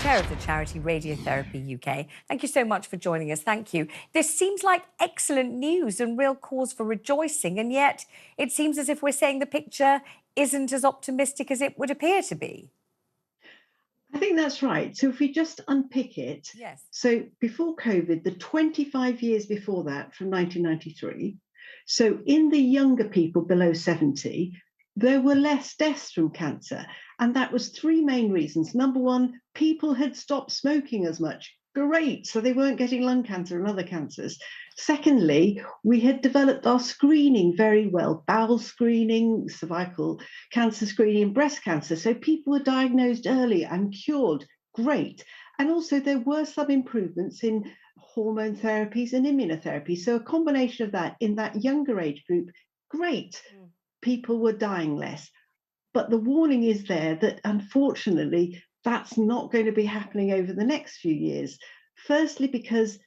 chair of the charity Radiotherapy UK. Thank you so much for joining us. Thank you. This seems like excellent news and real cause for rejoicing, and yet it seems as if we're saying the picture isn't as optimistic as it would appear to be. I think that's right. So if we just unpick it, Yes. so before COVID, the 25 years before that, from 1993, so in the younger people below 70, there were less deaths from cancer. And that was three main reasons. Number one, people had stopped smoking as much. Great. So they weren't getting lung cancer and other cancers. Secondly, we had developed our screening very well, bowel screening, cervical cancer screening, breast cancer. So people were diagnosed early and cured. Great. And also there were some improvements in hormone therapies and immunotherapy. So a combination of that in that younger age group, great. People were dying less. But the warning is there that unfortunately, that's not going to be happening over the next few years. Firstly, because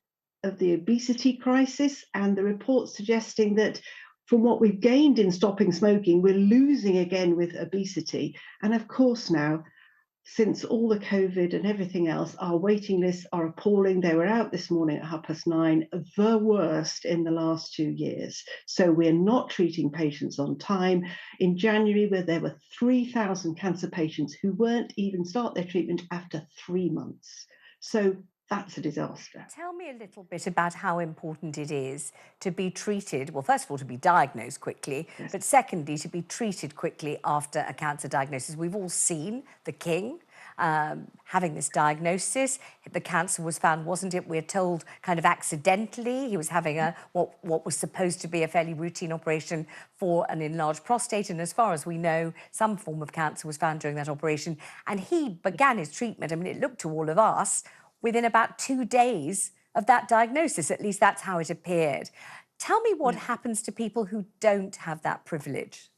of the obesity crisis and the reports suggesting that from what we've gained in stopping smoking, we're losing again with obesity. And of course now, since all the COVID and everything else, our waiting lists are appalling. They were out this morning at 9:30, the worst in the last 2 years. So we're not treating patients on time. In January, where there were 3,000 cancer patients who weren't even start their treatment after 3 months. So that's a disaster. Tell me a little bit about how important it is to be treated, well, first of all, to be diagnosed quickly, Yes. but secondly, to be treated quickly after a cancer diagnosis. We've all seen the King having this diagnosis. The cancer was found, wasn't it? We're told kind of accidentally. He was having what was supposed to be a fairly routine operation for an enlarged prostate. And as far as we know, some form of cancer was found during that operation. And he began his treatment. I mean, it looked to all of us within about 2 days of that diagnosis. At least that's how it appeared. Tell me what happens to people who don't have that privilege.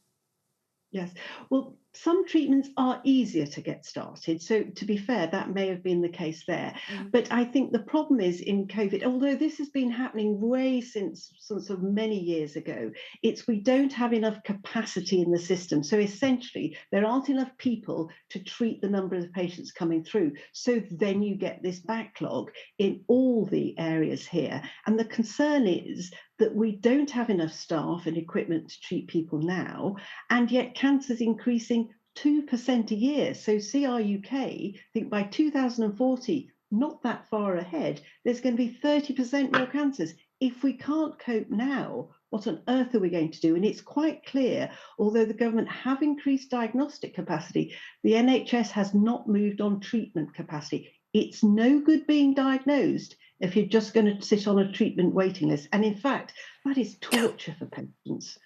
Yes. Well, some treatments are easier to get started. So, to be fair, that may have been the case there. But I think the problem is in COVID, although this has been happening way since sort of many years ago, it's we don't have enough capacity in the system. So, essentially, there aren't enough people to treat the number of patients coming through. So, then you get this backlog in all the areas here. And the concern is that we don't have enough staff and equipment to treat people now, and yet cancer is increasing 2% a year. So CRUK think by 2040, not that far ahead, there's going to be 30% more cancers. If we can't cope now, what on earth are we going to do? And it's quite clear, although the government have increased diagnostic capacity, the NHS has not moved on treatment capacity. It's no good being diagnosed if you're just going to sit on a treatment waiting list. And in fact, that is torture for patients.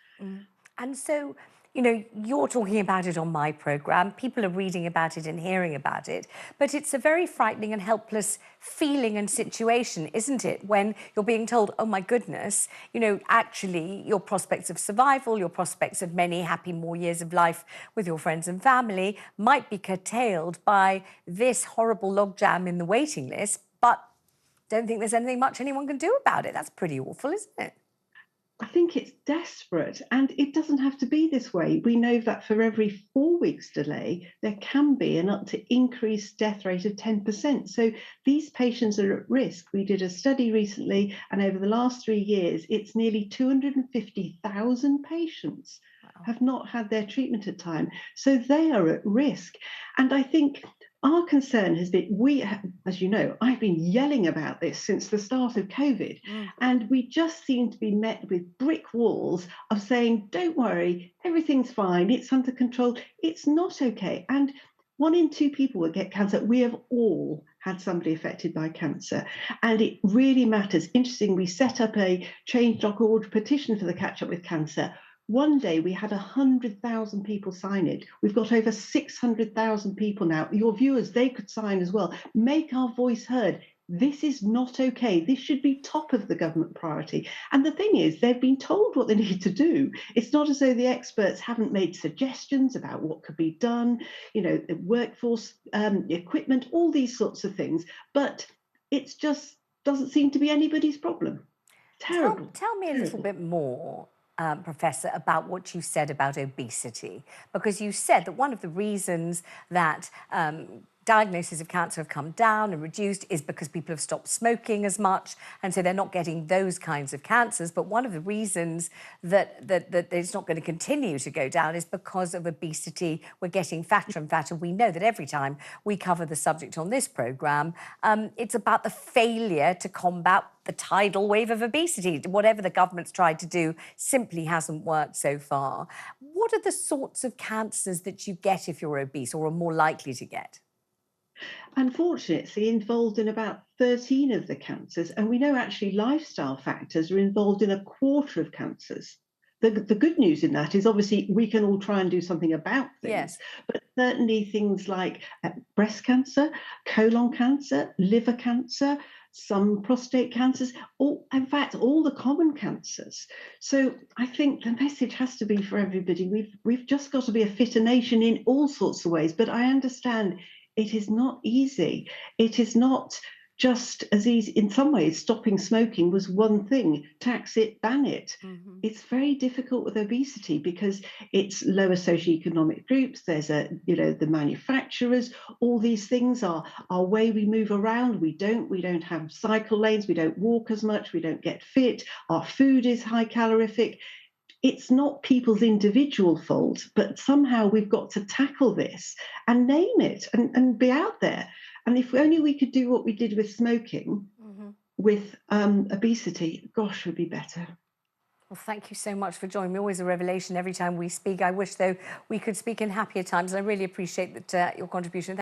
And so, you know, you're talking about it on my programme, people are reading about it and hearing about it, but it's a very frightening and helpless feeling and situation, isn't it? When you're being told, oh my goodness, you know, actually your prospects of survival, your prospects of many happy more years of life with your friends and family might be curtailed by this horrible logjam in the waiting list, but don't think there's anything much anyone can do about it. That's pretty awful, isn't it? I think it's desperate, and it doesn't have to be this way. We know that for every 4 weeks delay, there can be an up to increased death rate of 10%. So these patients are at risk. We did a study recently, and over the last 3 years, it's nearly 250,000 patients have not had their treatment at time. So they are at risk. And I think our concern has been, as you know, I've been yelling about this since the start of COVID, and we just seem to be met with brick walls of saying, don't worry, everything's fine, it's under control. It's not okay. And 1 in 2 people will get cancer. We have all had somebody affected by cancer, and it really matters. Interesting, we set up a change.org petition for the Catch Up with Cancer. One day we had 100,000 people sign it. We've got over 600,000 people now. Your viewers, they could sign as well. Make our voice heard. This is not okay. This should be top of the government priority. And the thing is, they've been told what they need to do. It's not as though the experts haven't made suggestions about what could be done, you know, the workforce, equipment, all these sorts of things. But it just doesn't seem to be anybody's problem. Terrible. Tell me a little bit more, Professor, about what you said about obesity, because you said that one of the reasons that diagnoses of cancer have come down and reduced is because people have stopped smoking as much, and so they're not getting those kinds of cancers. But one of the reasons that it's not going to continue to go down is because of obesity. We're getting fatter and fatter. We know that every time we cover the subject on this programme, it's about the failure to combat the tidal wave of obesity. Whatever the government's tried to do simply hasn't worked so far. What are the sorts of cancers that you get if you're obese, or are more likely to get? Unfortunately, involved in about 13 of the cancers, and we know actually lifestyle factors are involved in a quarter of cancers. The good news in that is obviously we can all try and do something about things, Yes. but certainly things like breast cancer, colon cancer, liver cancer, some prostate cancers, in fact, all the common cancers. So I think the message has to be for everybody. We've just got to be a fitter nation in all sorts of ways. But I understand it is not easy. It is not just as easy. In some ways, stopping smoking was one thing. Tax it, ban it. Mm-hmm. It's very difficult with obesity because it's lower socioeconomic groups. There's the manufacturers. All these things are our way we move around. We don't have cycle lanes. We don't walk as much. We don't get fit. Our food is high calorific. It's not people's individual fault, but somehow we've got to tackle this and name it and be out there. And if only we could do what we did with smoking, Mm-hmm. with obesity, gosh, would be better. Well, thank you so much for joining me. Always a revelation every time we speak. I wish, though, we could speak in happier times. I really appreciate that your contribution.